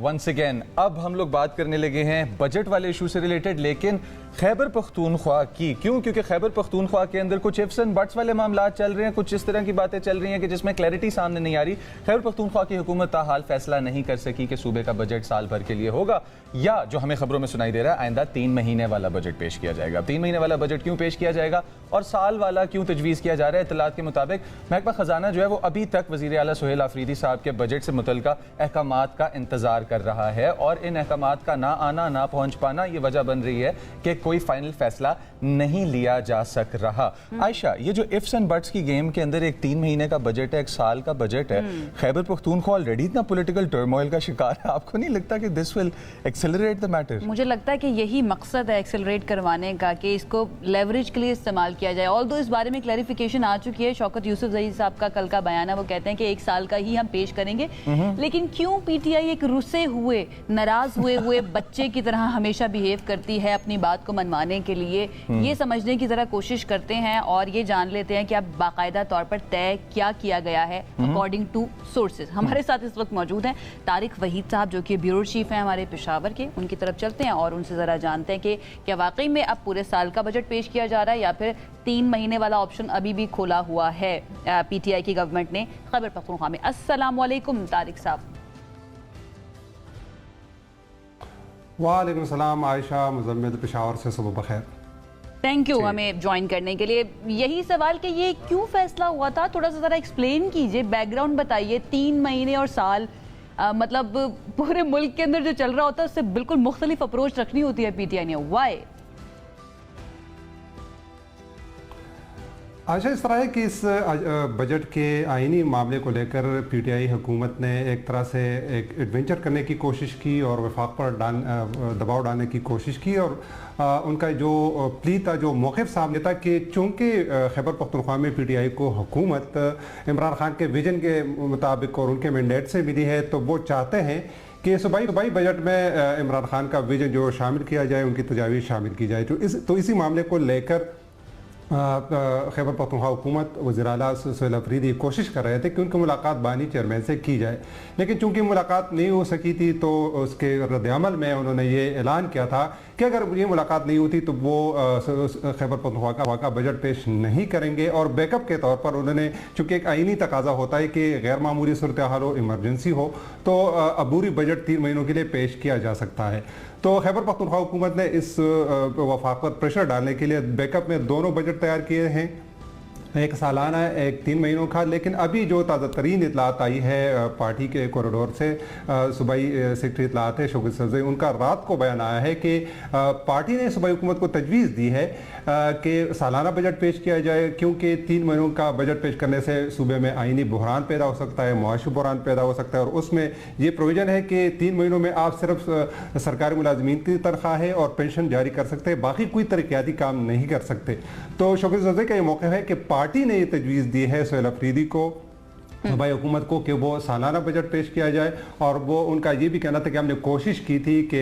Once again अब हम लोग बात करने लगे हैं बजट वाले इशू से रिलेटेड, लेकिन खैबर पख्तूनख्वा की। क्यों? क्योंकि खैबर पख्तूनख्वा के अंदर कुछ इफ्स एंड बट्स वाले मामला चल रहे हैं, कुछ इस तरह की बातें चल रही हैं कि जिसमें क्लैरिटी सामने नहीं आ रही। खैबर पख्तूनख्वा की हुकूमत ताहाल फैसला नहीं कर सकी कि सूबे का बजट साल भर के लिए होगा या जो हमें खबरों में सुनाई दे रहा है आइंदा 3 महीने वाला बजट पेश किया जाएगा। 3 महीने वाला बजट क्यों पेश किया जाएगा और साल वाला क्यों तजवीज़ किया जा रहा है? इत्तलात के मुताबिक महकमा खजाना जो है वो अभी तक वज़ीर आला सुहेल आफरीदी साहब के बजट से मुतल्लिका अहकामात का इंतजार कर रहा है और इन अहकामात का ना आना, ना पहुंच पाना ये वजह बन रही है कि कोई फाइनल फैसला नहीं लिया जा सक रहा। आयशा, ये जो इफ्स एंड बट्स की गेम के अंदर एक 3 महीने का बजट है, एक साल का बजट है, खैबर पख्तूनख्वा ऑलरेडी इतना पॉलिटिकल टर्मोइल का शिकार है, आपको नहीं लगता कि this will accelerate the matter? मुझे लगता है कि यही मकसद है एक्सेलरेट करवाने का, कि इसको लेवरेज के लिए इस्तेमाल किया जाए। ऑल्दो इस बारे में क्लैरिफिकेशन आ चुकी है, शौकत यूसुफजई साहब का कल का बयान है, वो कहते हैं कि 1 साल का ही हम पेश करेंगे। लेकिन क्यों पीटीआई एक रुसे हुए, नाराज हुए बच्चे की तरह हमेशा बिहेव करती है अपनी बात को मनवाने के लिए? ये समझने की जरा कोशिश करते हैं और ये जान लेते हैं कि अब बाकायदा तौर पर तय क्या किया गया है अकॉर्डिंग टू सोर्सेज। हमारे साथ इस वक्त मौजूद हैं तारिक वहीद साहब, जो कि ब्यूरो चीफ हैं हमारे पेशावर के। उनकी तरफ चलते हैं और उनसे जरा जानते हैं कि क्या वाकई में अब पूरे साल का बजट पेश किया जा रहा है या फिर 3 महीने वाला ऑप्शन अभी भी खोला हुआ है पीटीआई की गवर्नमेंट ने खैबर पख्तूनख्वा में। अस्सलाम वालेकुम तारिक साहब। वालेकुम सलाम आयशा, मुजम्मिल पेशावर से सुबह बखैर। थैंक यू हमें ज्वाइन करने के लिए। यही सवाल कि ये क्यों फैसला हुआ था, थोड़ा सा जरा एक्सप्लेन कीजिए, बैकग्राउंड बताइए। 3 महीने और साल, मतलब पूरे मुल्क के अंदर जो चल रहा होता है उससे बिल्कुल मुख्तलिफ अप्रोच रखनी होती है पीटीआई ने, वाई? अच्छा, इस तरह है कि इस बजट के आईनी मामले को लेकर पीटीआई हुकूमत ने एक तरह से एक एडवेंचर करने की कोशिश की और वफाक पर दबाव डालने की कोशिश की और उनका जो प्ली था, जो मौक़िफ़ सामने था कि चूँकि खैबर पख्तूनख्वा में पीटीआई को हुकूमत इमरान खान के विजन के मुताबिक और उनके मैंडेट से मिली है, तो वो चाहते हैं कि सूबाई बजट में इमरान खान का विजन जो शामिल किया जाए, उनकी तजावीज़ शामिल की जाए। तो इसी मामले को लेकर खैबर पख्तूनख्वा हुकूमत वज़ीर आला सुहेल आफरीदी कोशिश कर रहे थे कि उनकी मुलाकात बानी चेयरमैन से की जाए, लेकिन चूंकि मुलाकात नहीं हो सकी थी तो उसके रद्द-ए-अमल में उन्होंने ये ऐलान किया था कि अगर ये मुलाकात नहीं होती तो वो खैबर पख्तूनख्वा का बजट पेश नहीं करेंगे। और बैकअप के तौर पर उन्होंने, चूँकि एक आईनी तकाजा होता है कि गैर मामूली सूरत हाल हो, इमरजेंसी हो, तो अबूरी बजट 3 महीनों के लिए पेश किया जा सकता है। तो खैबर पख्तूनख्वा हुकूमत ने इस वफाक पर प्रेशर डालने के लिए बैकअप में 2 बजट तैयार किए हैं, एक सालाना, एक 3 महीनों का। लेकिन अभी जो ताज़ा तरीन इतलात आई है पार्टी के कॉरिडोर से, सूबाई सेक्रेटरी इतलात है शौकत यूसुफजई, उनका रात को बयान आया है कि पार्टी ने सूबाई हुकूमत को तजवीज़ दी है कि सालाना बजट पेश किया जाए, क्योंकि 3 महीनों का बजट पेश करने से सूबे में आईनी बहरान पैदा हो सकता है, मुआशी बहरान पैदा हो सकता है। और उसमें ये प्रोविज़न है कि 3 महीनों में आप सिर्फ सरकारी मुलाजमीन की तनख्वाहें और पेंशन जारी कर सकते हैं, बाकी कोई तरक्याती काम नहीं कर सकते। तो शौकत यूसुफजई का ये मौक़िफ़ है कि पार्टी ने ये तजवीज़ दी है सुहेल आफरीदी को, सूबाई हुकूमत को, कि वो सालाना बजट पेश किया जाए। और वो उनका ये भी कहना था कि हमने कोशिश की थी कि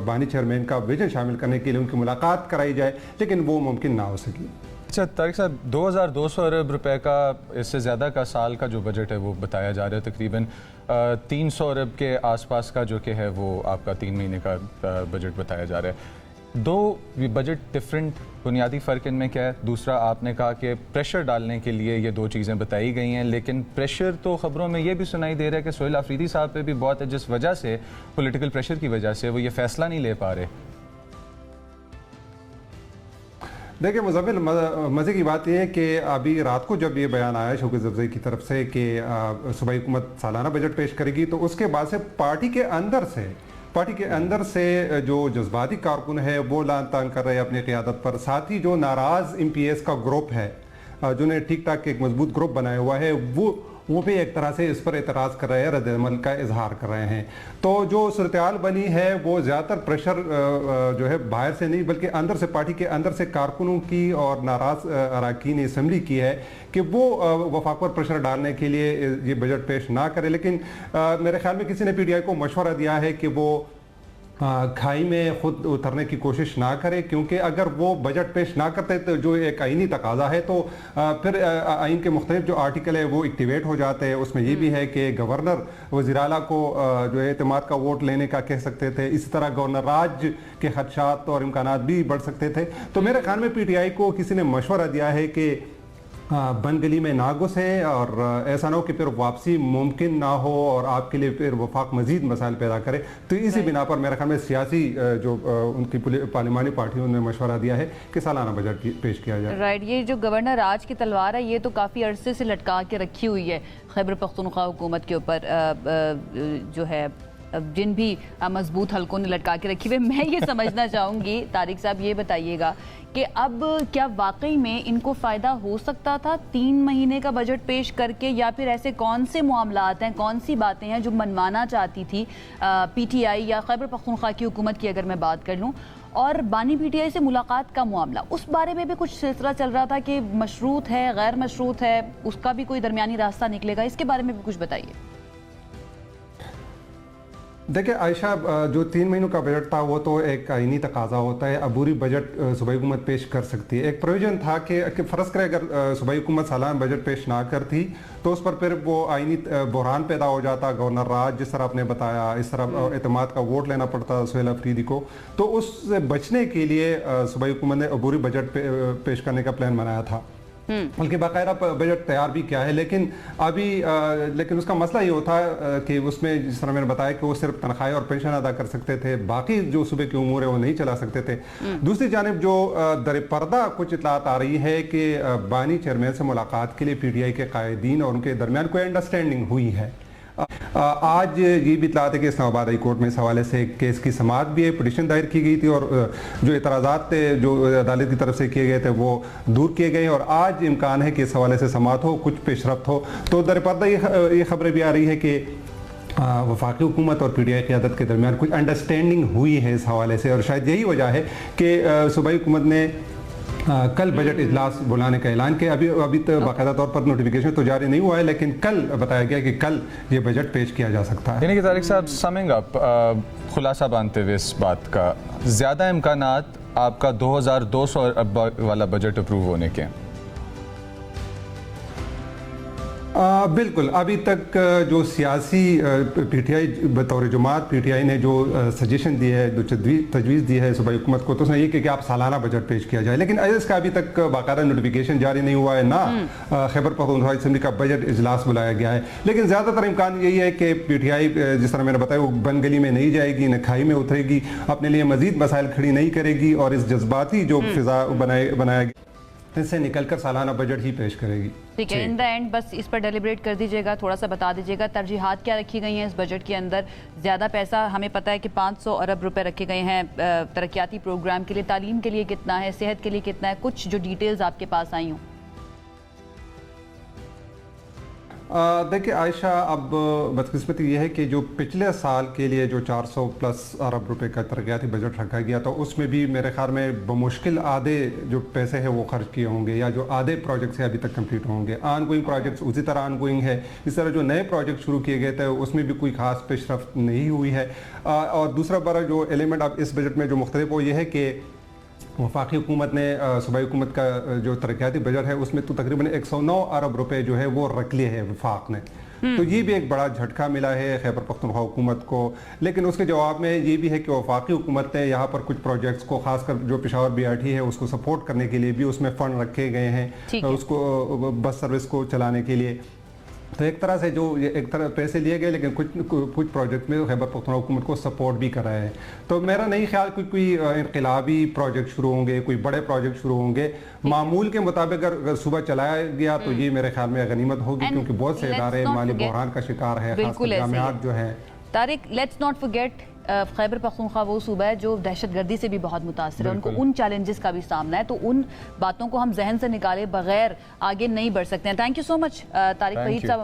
बानी चेयरमैन का विजन शामिल करने के लिए उनकी मुलाकात कराई जाए, लेकिन वो मुमकिन ना हो सकी। अच्छा तारिक साहब, 2200 अरब रुपए का, इससे ज़्यादा का साल का जो बजट है वो बताया जा रहा है, तकरीबन 300 अरब के आसपास का जो कि है वो आपका 3 महीने का बजट बताया जा रहा है। 2 बजट डिफरेंट, बुनियादी फ़र्क इनमें क्या है? दूसरा, आपने कहा कि प्रेशर डालने के लिए ये 2 चीज़ें बताई गई हैं, लेकिन प्रेशर तो ख़बरों में ये भी सुनाई दे रहा है कि सुहेल आफरीदी साहब पे भी बहुत है, जिस वजह से पॉलिटिकल प्रेशर की वजह से वो ये फ़ैसला नहीं ले पा रहे। देखिए मुज़म्मिल, मज़े की बात यह है कि अभी रात को जब ये बयान आया शौकत यूसुफजई की तरफ से कि सूबाई हुकूमत सालाना बजट पेश करेगी, तो उसके बाद से पार्टी के अंदर से जो जज्बाती कारकुन है वो लान तान कर रहे हैं अपनी क़ियादत पर। साथ ही जो नाराज़ MPs का ग्रुप है, जिन्हें ठीक ठाक एक मजबूत ग्रुप बनाया हुआ है, वो भी एक तरह से इस पर एतराज़ कर रहे हैं, रद्द-ए-अमल का इजहार कर रहे हैं। तो जो सूरत-ए-हाल बनी है वो ज़्यादातर प्रेशर जो है बाहर से नहीं बल्कि अंदर से, पार्टी के अंदर से कारकुनों की और नाराज़ अरकान असम्बली की है कि वो वफाक पर प्रेशर डालने के लिए ये बजट पेश ना करे। लेकिन मेरे ख्याल में किसी ने PTI को मशवरा दिया है कि वो खाई में खुद उतरने की कोशिश ना करे, क्योंकि अगर वो बजट पेश ना करते तो जो एक आईनी तकाजा है तो फिर आइन के मुख्तलिफ जो आर्टिकल है वो एक्टिवेट हो जाते हैं। उसमें ये भी है कि गवर्नर वज़ीर आला को जो है एतमाद का वोट लेने का कह सकते थे, इसी तरह गवर्नर राज के खदशात और इम्कानात भी बढ़ सकते थे। तो मेरे ख्याल में PTI को किसी ने मशवरा दिया है कि बन गली में ना घुसे और ऐसा ना हो कि फिर वापसी मुमकिन ना हो और आपके लिए फिर वफाक मजीद मसाइल पैदा करे। तो इसी बिना पर मेरे ख्याल में सियासी जो उनकी पार्लिमानी पार्टियों ने मशवरा दिया है कि सालाना बजट पेश किया जाए। राइट, ये जो गवर्नर राज की तलवार है ये तो काफ़ी अरसे से लटका के रखी हुई है खैबर पख्तूनख्वा हुकूमत के ऊपर, जो है जिन भी मजबूत हलकों ने लटका के रखी हुई। मैं ये समझना चाहूँगी तारिक साहब, ये बताइएगा कि अब क्या वाकई में इनको फ़ायदा हो सकता था 3 महीने का बजट पेश करके, या फिर ऐसे कौन से मामलात हैं, कौन सी बातें हैं जो मनवाना चाहती थी PTI या खैबर पख्तूनख्वा की हुकूमत की अगर मैं बात कर लूँ, और बानी PTI से मुलाकात का मामला, उस बारे में भी कुछ सिलसिला चल रहा था कि मशरूत है, गैर मशरूत है, उसका भी कोई दरमियानी रास्ता निकलेगा, इसके बारे में भी कुछ बताइए। देखिए आयशा, जो 3 महीनों का बजट था वो तो एक आईनी तकाजा होता है। अबूरी बजट सूबाई हुकूमत पेश कर सकती है। एक प्रोविजन था कि फ़र्ज़ करें अगर सूबाई हुकूमत सालाना बजट पेश ना करती तो उस पर फिर वो आईनी बहरान पैदा हो जाता। गवर्नर राज जिस तरह आपने बताया, इस तरह एतमाद का वोट लेना पड़ता सुहेल अफरीदी को। तो उससे बचने के लिए सूबाई हुकूमत ने अबूरी बजट पेश करने का प्लान बनाया था, बल्कि बाकायदा बजट तैयार भी किया है। लेकिन उसका मसला ये होता है कि उसमें जिस तरह मैंने बताया कि वो सिर्फ तनख्वाहें और पेंशन अदा कर सकते थे, बाकी जो सूबे के उमूर है वो नहीं चला सकते थे। दूसरी जानिब जो दर पर्दा कुछ इतलात आ रही है कि बानी चेयरमैन से मुलाकात के लिए PTI के कायदीन और उनके दरमियान कोई अंडरस्टैंडिंग हुई है। आज ये भी इतलात है कि इस्लामाबाद हाई कोर्ट में इस हवाले से केस की समाअत भी है, पिटीशन दायर की गई थी और जो एतराज़ात थे जो अदालत की तरफ से किए गए थे वो दूर किए गए और आज इम्कान है कि इस हवाले से समाअत हो, कुछ पेशरफ्त हो। तो दरपर्दा ये खबरें भी आ रही है कि वफाकी हुकूमत और PTI क़यादत के दरमियान कुछ अंडरस्टैंडिंग हुई है इस हवाले से, और शायद यही वजह है कि सूबाई हुकूमत ने कल बजट इजलास बुलाने का ऐलान किया। अभी तो बाकायदा तौर पर नोटिफिकेशन तो जारी नहीं हुआ है, लेकिन कल बताया गया कि कल ये बजट पेश किया जा सकता है। यानी कि तारिक साहब, समिंग अप, खुलासा बांधते हुए इस बात का, ज़्यादा इम्कानात आपका 2200 अरब वाला बजट अप्रूव होने के? बिल्कुल, अभी तक जो सियासी PTI बतौर जमात PTI ने जो सजेशन दी है, जो तजवीज़ दी है सूबाई हुकूमत को, तो उसने ये कि आप सालाना बजट पेश किया जाए, लेकिन इसका अभी तक बाकायदा नोटिफिकेशन जारी नहीं हुआ है, ना खैबर पख्तूनख्वा असेंबली का बजट इजलास बुलाया गया है। लेकिन ज़्यादातर इम्कान यही है कि PTI जिस तरह मैंने बताया वो बन गली में नहीं जाएगी, न खाई में उतरेगी, अपने लिए मजीद मसाइल खड़ी नहीं करेगी और इस जज्बाती जो फिजा बनाया गया इससे निकलकर सालाना बजट ही पेश करेगी। ठीक है, इन द एंड बस इस पर डेलिब्रेट कर दीजिएगा, थोड़ा सा बता दीजिएगा तरजीहात क्या रखी गई हैं इस बजट के अंदर। ज़्यादा पैसा हमें पता है कि 500 अरब रुपए रखे गए हैं तरक्याती प्रोग्राम के लिए, तालीम के लिए कितना है, सेहत के लिए कितना है, कुछ जो डिटेल्स आपके पास आई हों। देखिए आयशा, अब बदकिस्मती ये है कि जो पिछले साल के लिए जो 400+ अरब रुपए का तरक्याती बजट रखा गया था उसमें भी मेरे ख्याल में बमुश्किल आधे जो पैसे हैं वो खर्च किए होंगे, या जो आधे प्रोजेक्ट्स हैं अभी तक कंप्लीट होंगे। ऑनगोइंग प्रोजेक्ट्स उसी तरह ऑनगोइंग है। इस तरह जो नए प्रोजेक्ट शुरू किए गए थे उसमें भी कोई खास पेशरफ्त नहीं हुई है। और दूसरा बड़ा जो एलिमेंट अब इस बजट में जो मुख्तलिफ वो ये है कि वफाकी हुकूमत ने सूबाई हुकूमत का जो तरक्याती बजट है उसमें तो तकरीबन 109 अरब रुपए जो है वो रख लिए हैं वफाक ने। तो ये भी एक बड़ा झटका मिला है खैबर पख्तूनख्वा हुकूमत को। लेकिन उसके जवाब में ये भी है कि वफाकी हुकूमत ने यहाँ पर कुछ प्रोजेक्ट्स को, खासकर जो पेशावर BRT है उसको सपोर्ट करने के लिए भी उसमें फ़ंड रखे गए हैं, उसको बस सर्विस को चलाने के लिए। तो एक तरह से जो एक तरह पैसे लिए गए, लेकिन कुछ प्रोजेक्ट में खैबर पख्तूनख्वा हुकूमत को सपोर्ट भी कर रहे हैं। तो मेरा नहीं ख्याल कोई इनकलाबी प्रोजेक्ट शुरू होंगे, कोई बड़े प्रोजेक्ट शुरू होंगे। मामूल के मुताबिक अगर सुबह चलाया गया तो ये मेरे ख्याल में गनीमत होगी, क्योंकि बहुत से इदारे माली बहरान का शिकार है, खासकर जामियात जो है। Tariq, let's not forget Khyber Pakhtunkhwa वो सूबा है जो दहशतगर्दी से भी बहुत मुतासिर है, उनको उन चैलेंजेस का भी सामना है, तो उन बातों को हम जहन से निकाले बगैर आगे नहीं बढ़ सकते हैं। Thank you so much Tariq Waheed साहब।